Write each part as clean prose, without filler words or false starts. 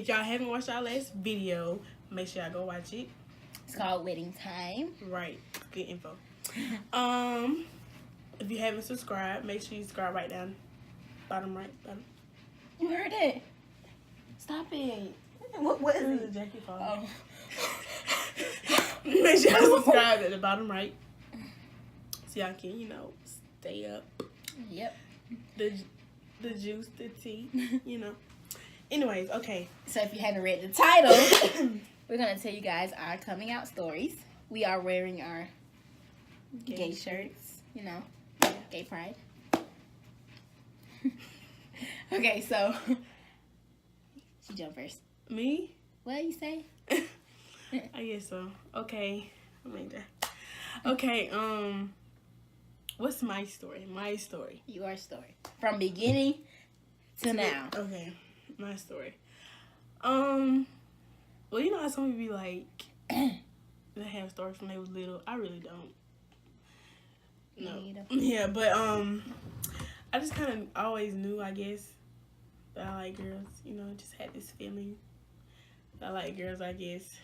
If y'all haven't watched our last video, make sure y'all go watch it. It's called Wedding Time. Right. Good info. If you haven't subscribed, make sure you subscribe right down. Bottom right. Bottom. You heard it. Stop it. What is it? Jackie Fall. Oh. Make sure you subscribe at the bottom right. So y'all can, you know, stay up. Yep. The juice, the tea, you know. Anyways, okay. So if you haven't read the title, we're going to tell you guys our coming out stories. We are wearing our gay shirts, you know, gay pride. Okay, so you jump first. Me? What you say? I guess so. Okay. I made that. Okay, what's my story? My story. Your story. From beginning to now. Okay. My story. Well, you know how some people be like they have stories when they was little. I really don't. No. Yeah, but I just kind of always knew, I guess, that I like girls. You know, just had this feeling that I like girls, I guess.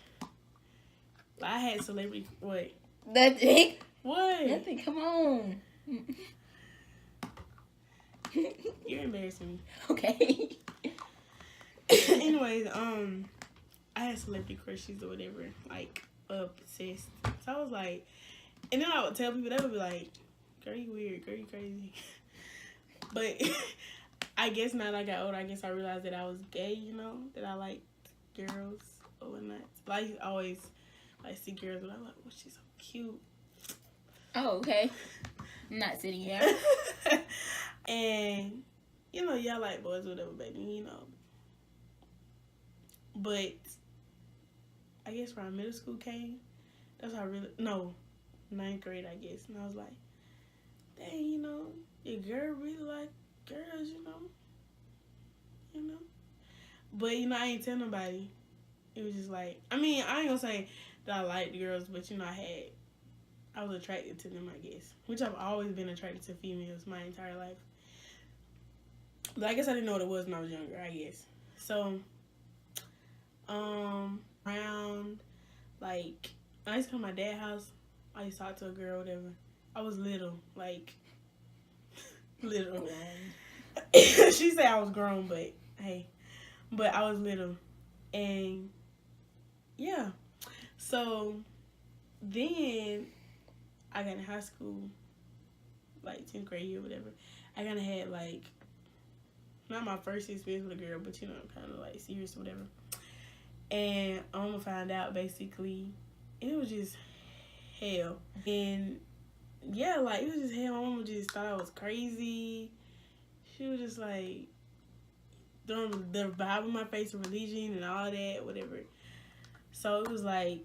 I had celebrity, what? Nothing. What? Nothing, come on. You're embarrassing me. Okay. Anyways, I had celebrity crushes or whatever, like, obsessed. So I was like, and then I would tell people, they would be like, girl, you weird, girl, you crazy. But I guess now that I got older, I guess I realized that I was gay, you know, that I liked girls or whatnot. Like, I always, like, see girls, and I'm like, oh, she's so cute. Oh, okay. I'm not sitting here. And, you know, y'all like boys or whatever, baby, you know. But I guess around middle school came, that's how I really, no, 9th grade, I guess. And I was like, dang, you know, your girl really like girls, you know. But, you know, I ain't tell nobody. It was just like, I mean, I ain't gonna say that I liked girls, but, you know, I was attracted to them, I guess. Which I've always been attracted to females my entire life. But I guess I didn't know what it was when I was younger, I guess. So, around, like, when I used to come to my dad's house, I used to talk to a girl or whatever. I was little, like, little. She said I was grown, but, hey. But I was little. And, yeah. So, then I got in high school, like 10th grade year or whatever. I kind of had, like, not my first experience with a girl, but, you know, kind of, like, serious or whatever. And I'm gonna find out, basically, and it was just hell. And, yeah, like, it was just hell. My mama just thought I was crazy. She was just, like, throwing the vibe in my face of religion and all that, whatever. So, it was like,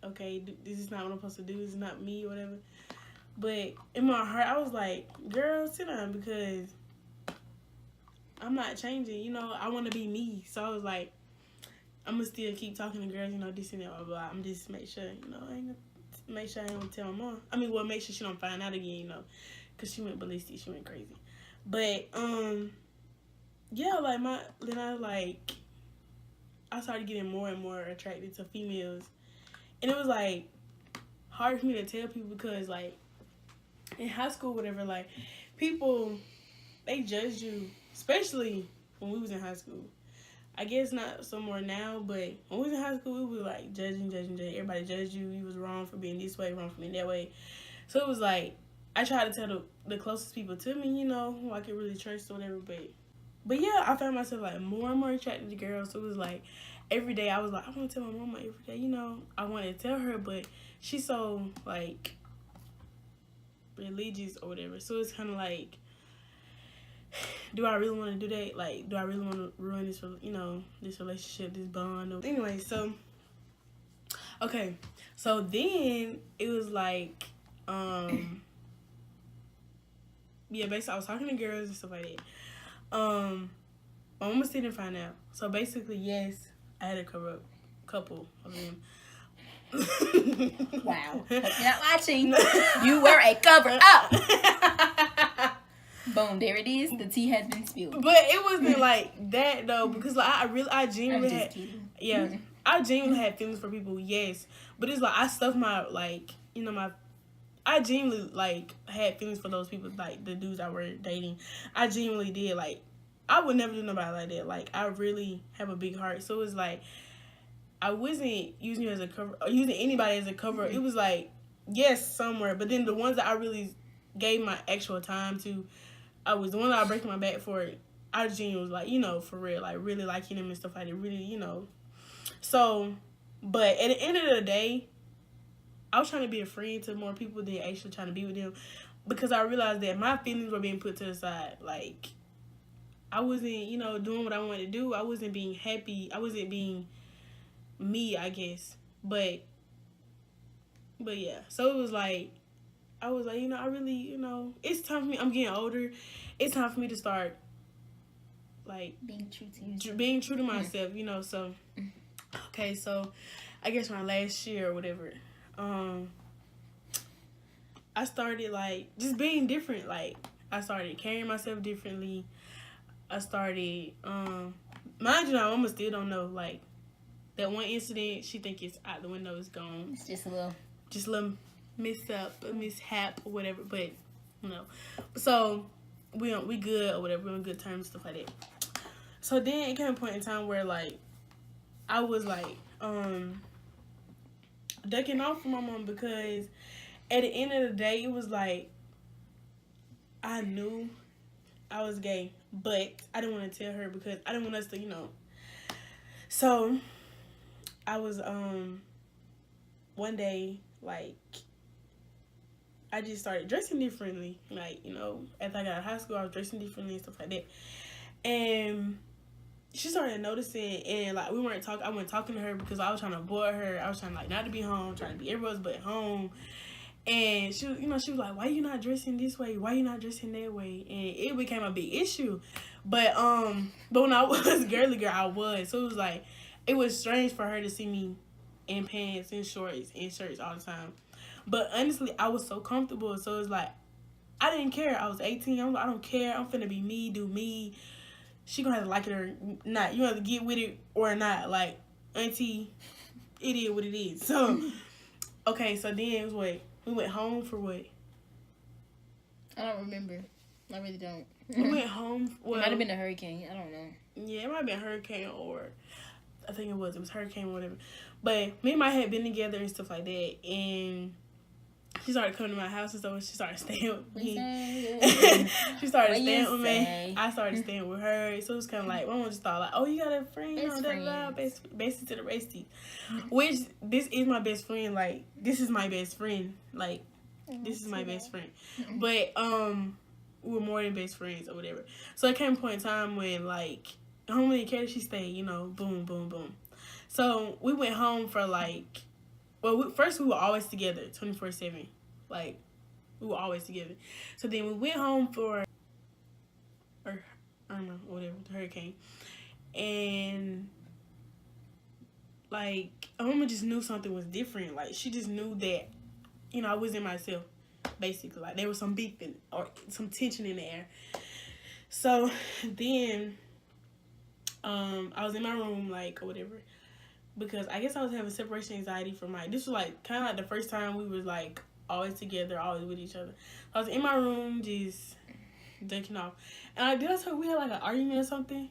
okay, this is not what I'm supposed to do. This is not me, or whatever. But in my heart, I was like, girl, sit down, because I'm not changing. You know, I want to be me. So I was like, I'm going to still keep talking to girls, you know, this and that, blah, blah. I'm just make sure, you know, I ain't make sure I ain't going to tell my mom. I mean, well, make sure she don't find out again, you know, because she went ballistic. She went crazy. But, yeah, like, I started getting more and more attracted to females. And it was, like, hard for me to tell people because, like, in high school, whatever, like, people, they judged you, especially when we was in high school. I guess not so more now, but when we was in high school, we were, like, judging. Everybody judged you. You was wrong for being this way, wrong for being that way. So it was, like, I tried to tell the closest people to me, you know, who I could really trust or whatever, but yeah, I found myself, like, more and more attracted to girls. So it was, like, every day I was like, I want to tell my mama every day, you know. I wanted to tell her, but she's so, like, religious or whatever. So it's kind of like, do I really want to do that? Like, do I really want to ruin this, you know, this relationship, this bond? Anyway, so, okay. So then it was like, yeah, basically I was talking to girls and stuff like that. My mama still didn't find out. So basically, yes, I had a couple of them. Wow. Hope you're not watching. You were a cover up. Boom, there it is. The tea has been spilled. But it wasn't like that though, because like I genuinely I'm had, just kidding. yeah, I genuinely had feelings for people, yes, but it's like I stuffed my like, you know, I genuinely like had feelings for those people, like the dudes I were dating. I genuinely did. Like I would never do nobody like that. Like I really have a big heart, so it was like I wasn't using you as a cover, or using anybody as a cover. It was like yes, somewhere, but then the ones that I really gave my actual time to, I was the one that I break my back for. I genuinely was like, you know, for real, like really liking him and stuff like that. Really, you know. So, but at the end of the day, I was trying to be a friend to more people than actually trying to be with them, because I realized that my feelings were being put to the side. Like, I wasn't, you know, doing what I wanted to do. I wasn't being happy. I wasn't being me, I guess. But yeah. So it was like, I was like, you know, I really, you know, it's time for me. I'm getting older. It's time for me to start, like, Being true to you. being true to myself, you know. So, okay, so I guess my last year or whatever, I started like just being different. Like I started carrying myself differently. I started, mind you, my mama still don't know. Like that one incident, she think it's out the window, it's gone. It's just a little mishap or whatever. But you know, so we good or whatever. We're on good terms, stuff like that. So then it came a point in time where like I was like ducking off from my mom, because at the end of the day, it was like I knew I was gay, but I didn't want to tell her because I didn't want us to, you know. So I was one day, like, I just started dressing differently. Like, you know, after I got out of high school, I was dressing differently and stuff like that. And she started noticing, and like I wasn't talking to her because I was trying to avoid her. I was trying like not to be home, trying to be everywhere but home. And she, you know, she was like, "Why you not dressing this way? Why you not dressing that way?" And it became a big issue. But when I was girly girl, I was. So it was like, it was strange for her to see me in pants and shorts and shirts all the time. But honestly, I was so comfortable. So it's like, I didn't care. I was 18. I'm like, I don't care. I'm finna be me, do me. She gonna have to like it or not. You have to get with it or not. Like, auntie, it is what it is. So, okay, so then it was what? We went home for what? I don't remember. I really don't. We went home. Well, it might have been a hurricane. I don't know. Yeah, it might have been a hurricane, or I think it was hurricane or whatever. But me and my had been together and stuff like that, and she started coming to my house and stuff. She started staying with me. She started staying with me. I started staying with her. So it was kind of like, one just thought like, oh, you got a friend? Bestie to the bestie. Which, this is my best friend. Like, this is my best friend. Like, this is my best friend. But, we were more than best friends or whatever. So it came a point in time when, like, I don't really care if she stayed, you know, boom, boom, boom. So we went home for, like, well, first we were always together, 24/7. Like, we were always together. So then we went home for, or I don't know, whatever, the hurricane. And, like, a woman just knew something was different. Like, she just knew that, you know, I wasn't myself, basically. Like, there was some beef or some tension in the air. So then, I was in my room, like, or whatever, because I guess I was having separation anxiety from this was like kind of like the first time we was like always together, always with each other. I was in my room just ducking off, and I tell we had like an argument or something.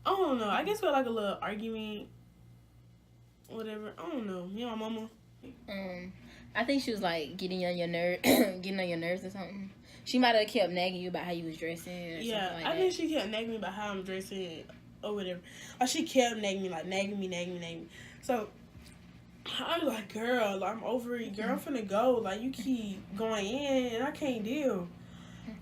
I don't know. I guess we had like a little argument, whatever. I don't know. Me and my mama. I think she was like getting on your nerves or something. She might have kept nagging you about how you was dressing. Or yeah, something like I think she kept nagging me about how I'm dressing or whatever. Or she kept nagging me. So I was like, girl, I'm over it. Girl, I'm finna go. Like, you keep going in and I can't deal.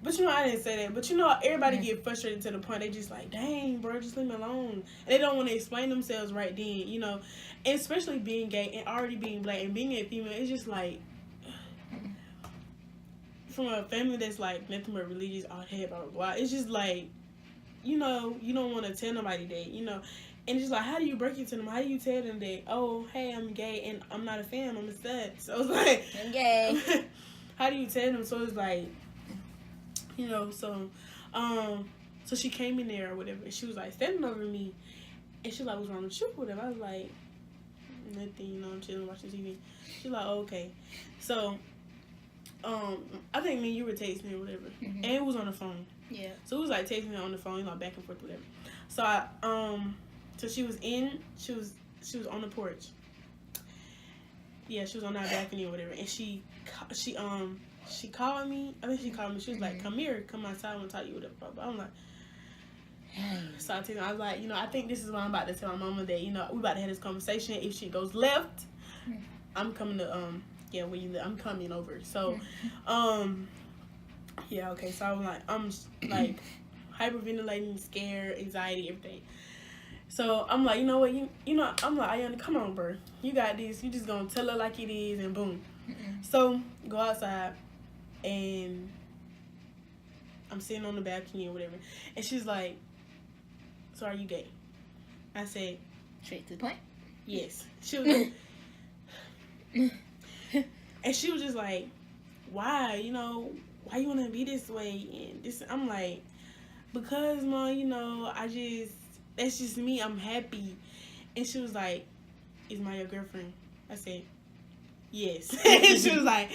But, you know, I didn't say that. But, you know, everybody get frustrated to the point they just like, dang, bro, just leave me alone. And they don't want to explain themselves right then, you know. And especially being gay and already being black and being a female, it's just like, from a family that's like nothing but religious, all that, blah, blah, blah. It's just like, you know, you don't want to tell nobody that, you know. And it's just like, how do you break it to them? How do you tell them that, oh, hey, I'm gay and I'm not a fan, I'm a stud? So it's like, I'm gay. how do you tell them? So it's like, You know, so she came in there or whatever, and she was like standing over me, and she was like, "What's wrong with you?" Whatever. I was like, "Nothing, you know, I'm chilling, watching TV." She's like, oh, "Okay." So, I think me and you were texting or whatever, and it was on the phone. Yeah. So it was like texting on the phone, like back and forth, whatever. So so she was on the porch. Yeah, she was on our balcony or whatever, and she called me. I think she called me. She was like, "Come here, come outside. I want to talk to you." Whatever. But I'm like, so I was like, I think this is what I'm about to tell my mama, that we about to have this conversation. If she goes left, I'm coming to where you live. I'm coming over. So, yeah, okay. So I'm like hyperventilating, scared, anxiety, everything. So I'm like, you know what, I'm like, Ayana, come on, bro. You got this. You just gonna tell her like it is, and boom. So go outside, and I'm sitting on the balcony or whatever, and she's like, "So are you gay?" I said, straight to the point. Yes. She was like, and she was just like, "Why? Why you wanna be this way?" And this, I'm like, "Because, Mom, that's just me. I'm happy." And she was like, "Is my your girlfriend?" I said, "Yes." And she was like,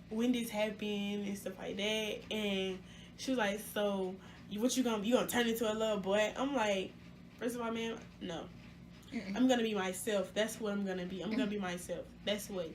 "When this happened and stuff like that?" And she was like, "So, what you gonna turn into a little boy?" I'm like, first of all, man, no. I'm gonna be myself. That's what I'm gonna be. I'm gonna be myself. That's what.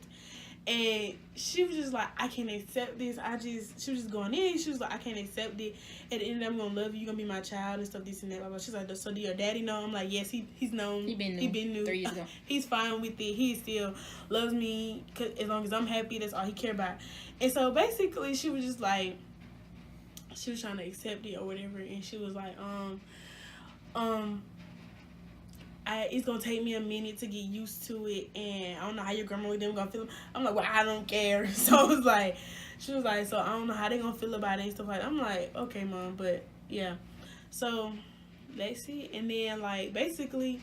And she was just like, "I can't accept this." She was just going in. She was like, "I can't accept it. At the end of the day, I'm gonna love you. You're gonna be my child and stuff, this and that." Blah, blah. She's like, "So do your daddy know?" I'm like, "Yes, he's known. He been new 3 years ago. He's fine with it. He still loves me, 'cause as long as I'm happy. That's all he care about." And so basically, she was just like, she was trying to accept it or whatever, and she was like, it's gonna take me a minute to get used to it, and I don't know how your grandma with them gonna feel. I'm like, well, I don't care. So I was like, she was like, so I don't know how they gonna feel about it and stuff like that. I'm like, okay, Mom, but yeah. So let's see. And then like basically,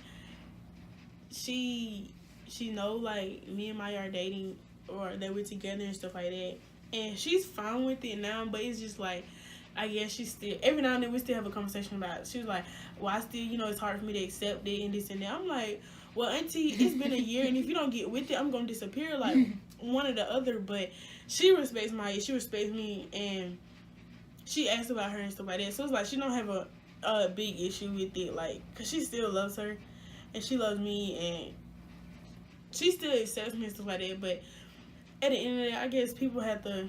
she know like me and Maya are dating, or that we're together and stuff like that, and she's fine with it now. But it's just like, I guess she still, every now and then we still have a conversation about it. She was like, well, I still, it's hard for me to accept it and this and that. I'm like, well, Auntie, it's been a year, and if you don't get with it, I'm going to disappear, like one or the other. But she respects Maya, she respects me, and she asked about her and stuff like that. So it's like, she don't have a big issue with it, like, because she still loves her, and she loves me, and she still accepts me and stuff like that. But at the end of the day, I guess people have to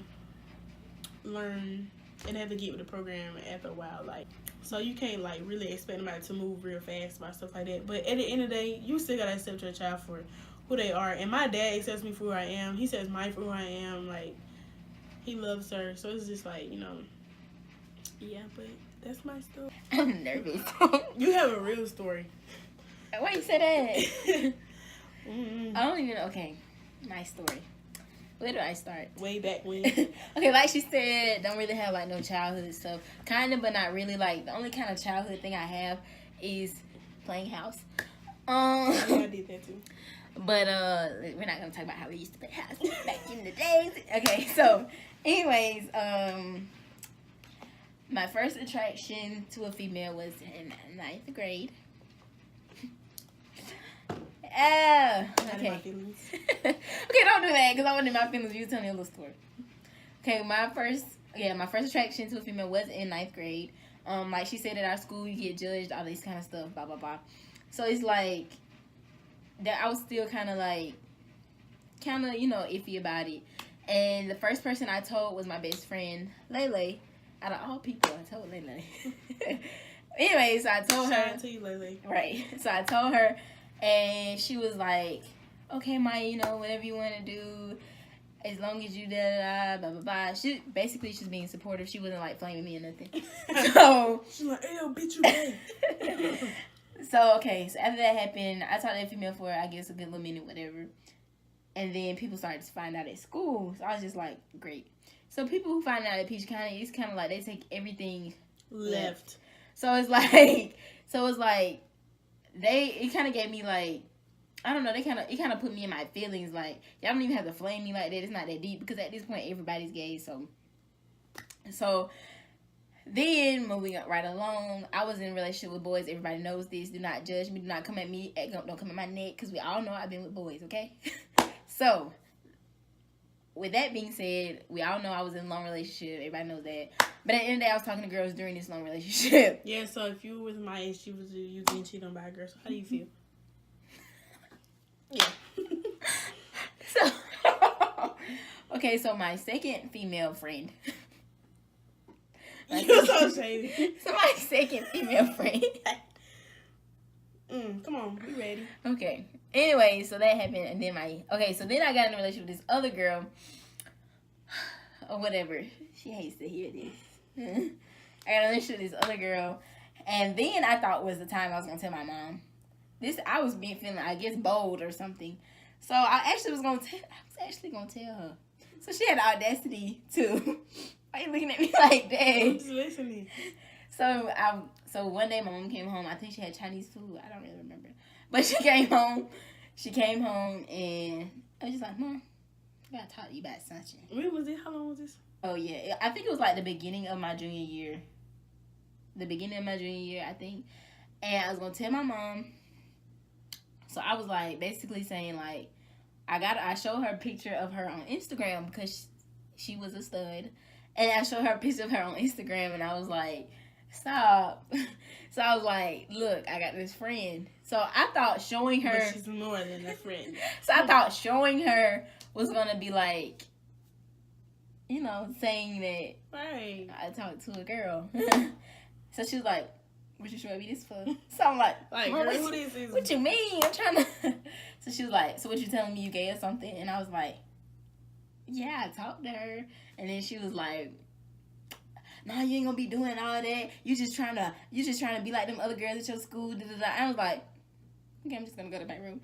learn and have to get with the program after a while, like, so you can't like really expect somebody to move real fast about stuff like that. But at the end of the day, you still gotta accept your child for who they are. And my dad accepts me for who I am. He says Maya for who I am. Like, he loves her. So it's just like, yeah. But that's my story. I'm nervous. You have a real story. Why you say that? I don't even know. Okay, my story. Where do I start? Way back when. Okay, like she said, don't really have like no childhood stuff. Kind of, but not really. Like, the only kind of childhood thing I have is playing house. Yeah, I did that too. But we're not gonna talk about how we used to play house back in the days. Okay, so anyways, my first attraction to a female was in 9th grade. Okay. Okay, don't do that, because I wasn't in my feelings. You tell me a little story. Okay, my first attraction to a female was in 9th grade. Like she said, at our school, you get judged, all this kind of stuff, blah, blah, blah. So it's like, that I was still kind of iffy about it. And the first person I told was my best friend, Lele. Out of all people, I told Lele. Anyway, so I told her. Shout out to you, Lele. Right. So I told her, and she was like, okay, Maya, whatever you want to do, as long as you blah, blah, blah. She's being supportive. She wasn't, like, flaming me or nothing. So. She's like, hey, bitch, you gay. So, okay. So, after that happened, I talked to that female for, I guess, a good little minute, whatever. And then people started to find out at school. So, I was just like, great. So, people who find out at Peach County, it's kind of like they take everything left. So, it's like, it kind of gave me, like, I don't know, it kind of put me in my feelings. Like, y'all don't even have to flame me like that. It's not that deep because at this point everybody's gay. So then moving up right along, I was in a relationship with boys. Everybody knows this. Do not judge me. Do not come at me. Don't come at my neck because we all know I've been with boys. Okay. So with that being said, we all know I was in a long relationship. Everybody knows that. But at the end of the day, I was talking to girls during this long relationship. Yeah. So if you were my age, you getting cheated on by a girl. So how do you feel? Yeah. So, okay, so my second female friend. You're so shady. So my second female friend. Come on, we ready. Okay. Anyway, so that happened, and then so then I got in a relationship with this other girl, or whatever. She hates to hear this. I got in a relationship with this other girl, and then I thought was the time I was gonna tell my mom. I was feeling, I guess, bold or something. So I was actually gonna tell her. So she had the audacity to. Why are you looking at me like that? I'm just listening. So one day my mom came home. I think she had Chinese food. I don't really remember. But she came home. And I was just like, Mom, I gotta talk to you about something. When was it? How long was this? Oh, yeah. I think it was like the beginning of my junior year. I think. And I was gonna tell my mom. So I was like, basically saying like, I showed her a picture of her on Instagram because she was a stud. And I showed her a picture of her on Instagram, and I was like, stop. So I was like, look, I got this friend. So I thought showing her. But she's more than a friend. So I thought showing her was going to be like, you know, saying that right. I talked to a girl. So she was like, what you showing me this for? So I'm like girl, what you mean? I'm trying to. So she was like, so what you telling me, you gay or something? And I was like, yeah, I talked to her. And then she was like, nah, you ain't gonna be doing all that. You just trying to be like them other girls at your school. Da, da, da. I was like, okay, I'm just gonna go to my room.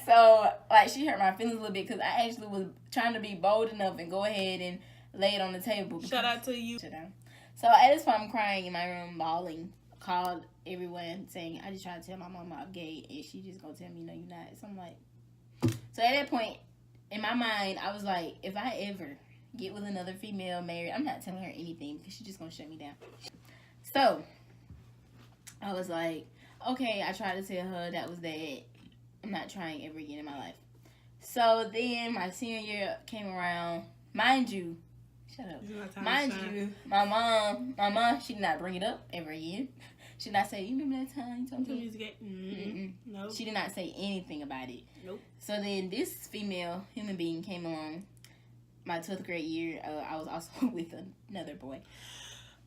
So like she hurt my feelings a little bit because I actually was trying to be bold enough and go ahead and lay it on the table. Shout out to you. Shut down. So at this point, I'm crying in my room, bawling. Called everyone saying I just tried to tell my mama I'm gay, and she just gonna tell me no, you're not. So I'm like, so at that point. In my mind, I was like, if I ever get with another female married, I'm not telling her anything because she's just going to shut me down. So, I was like, okay, I tried to tell her that was that. I'm not trying ever again in my life. So, then my senior year came around. Mind you, shut up. Mind you, my mom, she did not bring it up ever again. She did not say, you remember that time you told me? Nope. She did not say anything about it. Nope. So then this female human being came along my 12th grade year. I was also with another boy.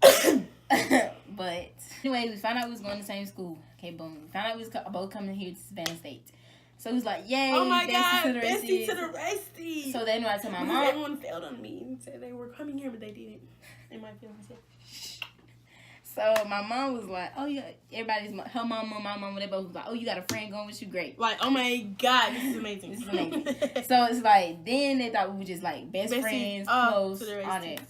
But anyway, we found out we was going to the same school. Okay, boom. We found out we was both coming here to Savannah State. So he was like, yay, oh my God, bestie to the restie. So then when I told my mom. Everyone failed on me and said they were coming here, but they didn't. In my feelings, yeah. So my mom was like, oh yeah, her mama, my mama, they both was like, oh, you got a friend going with you, great. Like, oh my God, this is amazing. This is amazing. So it's like, then they thought we were just like best friends, close, all that.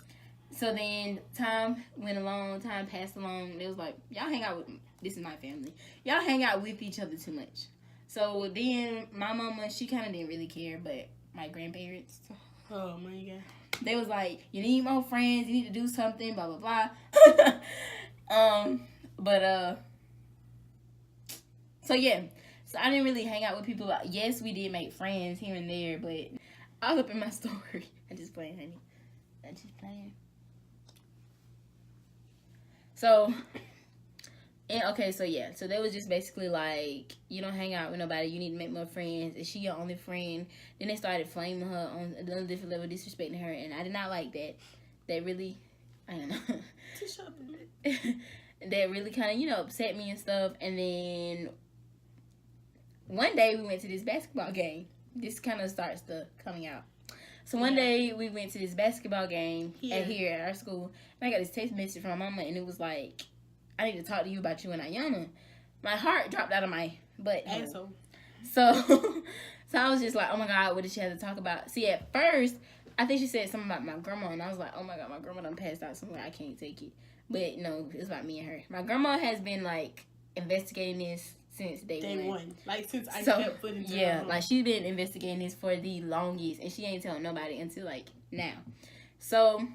So then time went along, time passed along, and it was like, y'all hang out with, this is my family, y'all hang out with each other too much. So then my mama, she kind of didn't really care, but my grandparents. Oh my God. They was like, you need more friends, you need to do something, blah, blah, blah. So yeah, so I didn't really hang out with people. Yes, we did make friends here and there, but all up in my story. I'm just playing, honey. I'm just playing. So, and okay, so yeah, so they was just basically like, you don't hang out with nobody, you need to make more friends. Is she your only friend? Then they started flaming her on another different level, disrespecting her, and I did not like that. That really, I don't know. That really kind of, you know, upset me and stuff. And then one day we went to this basketball game. This kind of starts the coming out. So one day we went to this basketball game here at our school. And I got this text message from my mama, and it was like, I need to talk to you about you and Ayana. My heart dropped out of my butt. Asshole. So I was just like, oh my God, what did she have to talk about? See, at first, I think she said something about my grandma, and I was like, oh my God, my grandma done passed out somewhere. I can't take it. But no, it's about me and her. My grandma has been like investigating this since day Day one. one. Like, since I kept putting it yeah, like, she's been investigating this for the longest, and she ain't telling nobody until, like, now. So,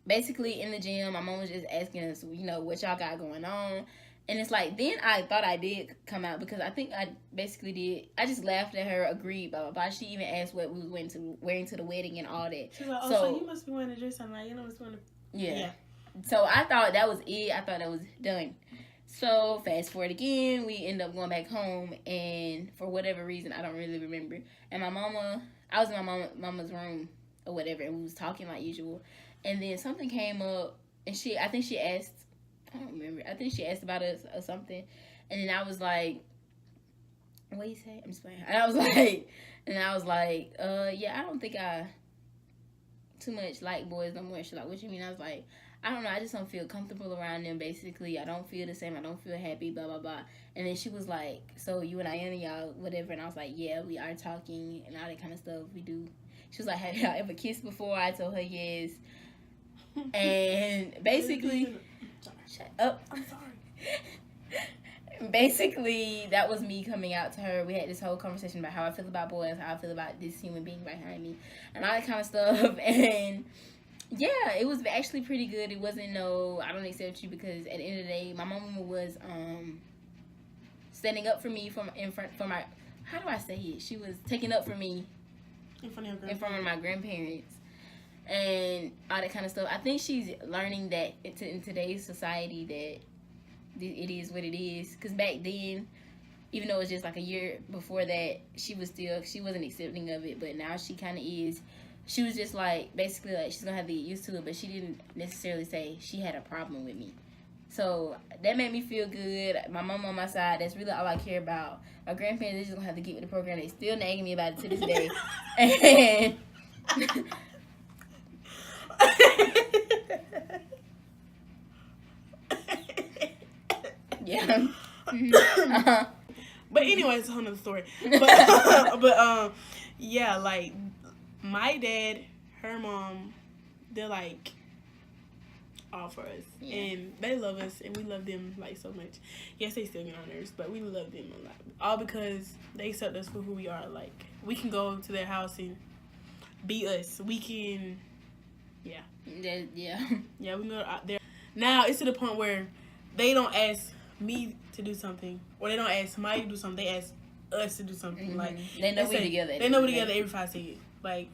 basically, in the gym, my mom was just asking us, you know, what y'all got going on. And it's like, then I thought I did come out, because I think I basically did. I just laughed at her, agreed, blah, blah, blah. She even asked what we was wearing to the wedding and all that. She's like, oh, so you must be wearing a dress. I'm like, you know, I was wearing a... Yeah. So I thought that was it. I thought that was done. So fast forward again, we end up going back home, and for whatever reason, I don't really remember. And my mama, I was in my mama's room or whatever, and we was talking like usual. And then something came up, and I think she asked, I don't remember. I think she asked about us or something. And then I was like, what you say? I'm just playing. And I was like, yeah, I don't think I too much like boys no more. She's like, what you mean? I was like, I don't know. I just don't feel comfortable around them, basically. I don't feel the same. I don't feel happy, blah, blah, blah. And then she was like, so you and Iana, y'all, whatever. And I was like, yeah, we are talking and all that kind of stuff. We do. She was like, have y'all ever kissed before? I told her yes. And basically... Shut up. I'm sorry. Basically, that was me coming out to her. We had this whole conversation about how I feel about boys, how I feel about this human being behind me, and all that kind of stuff. And yeah, it was actually pretty good. It wasn't no, I don't accept you, because at the end of the day, my mama was standing up for me for my, how do I say it? She was taking up for me in front of my grandparents. And all that kind of stuff. I think she's learning that in today's society that it is what it is. Because back then, even though it was just like a year before that, she wasn't accepting of it. But now she kind of is. She was just like, basically like, she's going to have to get used to it. But she didn't necessarily say she had a problem with me. So that made me feel good. My mom on my side, that's really all I care about. My grandparents, they're just going to have to get with the program. They still nagging me about it to this day. And... yeah. Uh-huh. But anyways, it's a whole nother story. But yeah, like, my dad, her mom, they're like all for us. Yeah. And they love us, and we love them like so much. Yes, they still get on nerves, but we love them a lot. All because they accept us for who we are. Like, we can go to their house and be us. We can... Yeah. Yeah, we can go out there. Now, it's to the point where they don't ask me to do something, or they don't ask Mike to do something. They ask us to do something. Mm-hmm. Like, they know we together. They know we together every 5 seconds. Like,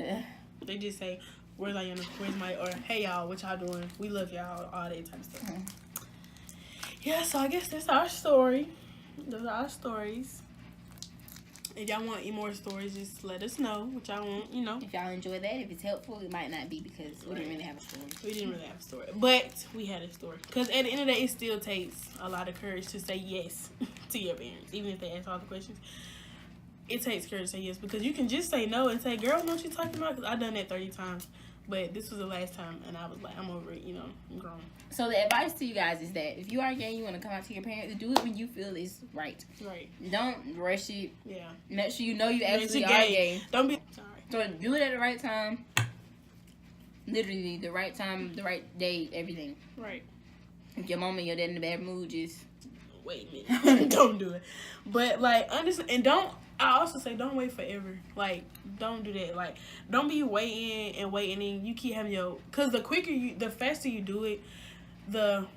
they just say, where's Iana? Where's Mike? Or, hey, y'all, what y'all doing? We love y'all. All that type of stuff. Mm-hmm. Yeah, so I guess that's our story. Those are our stories. If y'all want any more stories, just let us know what y'all want, you know. If y'all enjoy that, if it's helpful, it might not be, because we didn't really have a story. We didn't really have a story. But we had a story. Because at the end of the day, it still takes a lot of courage to say yes to your parents. Even if they ask all the questions. It takes courage to say yes. Because you can just say no and say, girl, know what you're talking about? Because I've done that 30 times. But this was the last time, and I was like, I'm over it, you know. I'm grown. So the advice to you guys is that if you are gay, you want to come out to your parents, do it when you feel it's right. Right. Don't rush it. Yeah. Make sure you know you actually are gay. Don't be... Sorry. So do it at the right time. Literally, the right time, the right day, everything. Right. If your mom and your dad in a bad mood, just... Wait a minute. Don't do it. But, like, understand... And don't... I also say don't wait forever. Like, don't do that. Like, don't be waiting and you keep having your... Because the faster you do it, the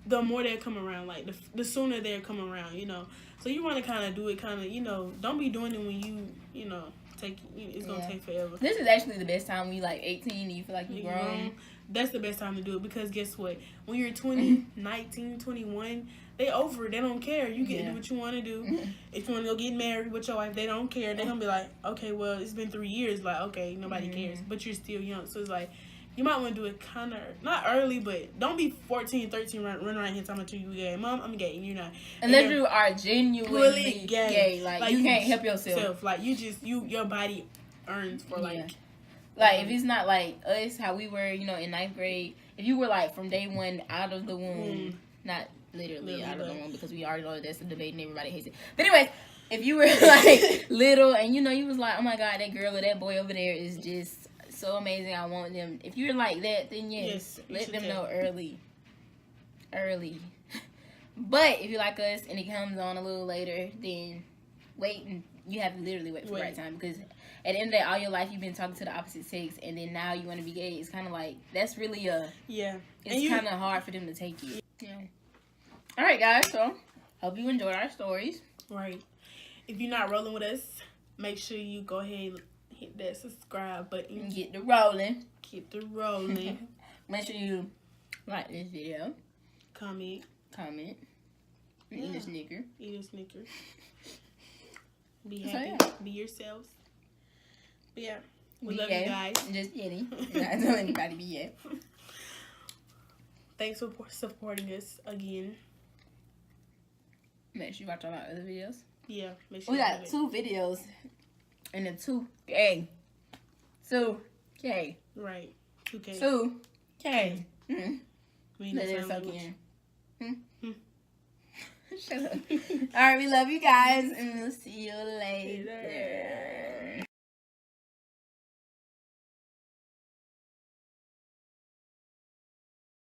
more they'll come around. Like, the sooner they'll come around, you know. So you want to kind of do it kind of, you know, don't be doing it when you know, it's going to take forever. This is actually the best time when you're like 18 and you feel like you're grown. That's the best time to do it, because guess what? When you're 20, 19, 21... They over it. They don't care. You get to do what you want to do. If you want to go get married with your wife, they don't care. They're going to be like, okay, well, it's been 3 years. Like, okay, nobody cares. But you're still young. So it's like, you might want to do it kind of, not early, but don't be 14, 13, run around here talking to you gay. Mom, I'm gay. And you're not. Unless you are genuinely gay. Like, you can't help yourself. Like, your body earns for, like. Yeah. Like, if it's not like us, how we were, you know, in 9th grade. If you were, like, from day one out of the womb, not... Literally out of the room, because we already know that's a debate and everybody hates it. But anyways, if you were like little and you know you was like, oh my god, that girl or that boy over there is just so amazing, I want them. If you're like that, then yes let them know early. But if you like us and it comes on a little later, then wait, and you have to literally wait for the right time, because at the end of the day, all your life you've been talking to the opposite sex, and then now you want to be gay. It's kind of like, that's really it's kind of hard for them to take you. Yeah. All right, guys. So hope you enjoyed our stories. Right. If you're not rolling with us, make sure you go ahead and hit that subscribe button. Get the rolling. Get the rolling. Make sure you like this video. Comment. And eat a Snicker. Be happy. Be yourselves. But yeah. We love you guys. Just kidding. Not telling anybody be yet. Thanks for supporting us again. Make sure you watch all our other videos. Yeah. Make sure we got 2 videos. And the 2K. 2K. Right. 2K. 2K. Let it soak in. Shut up. Alright, we love you guys, and we'll see you later.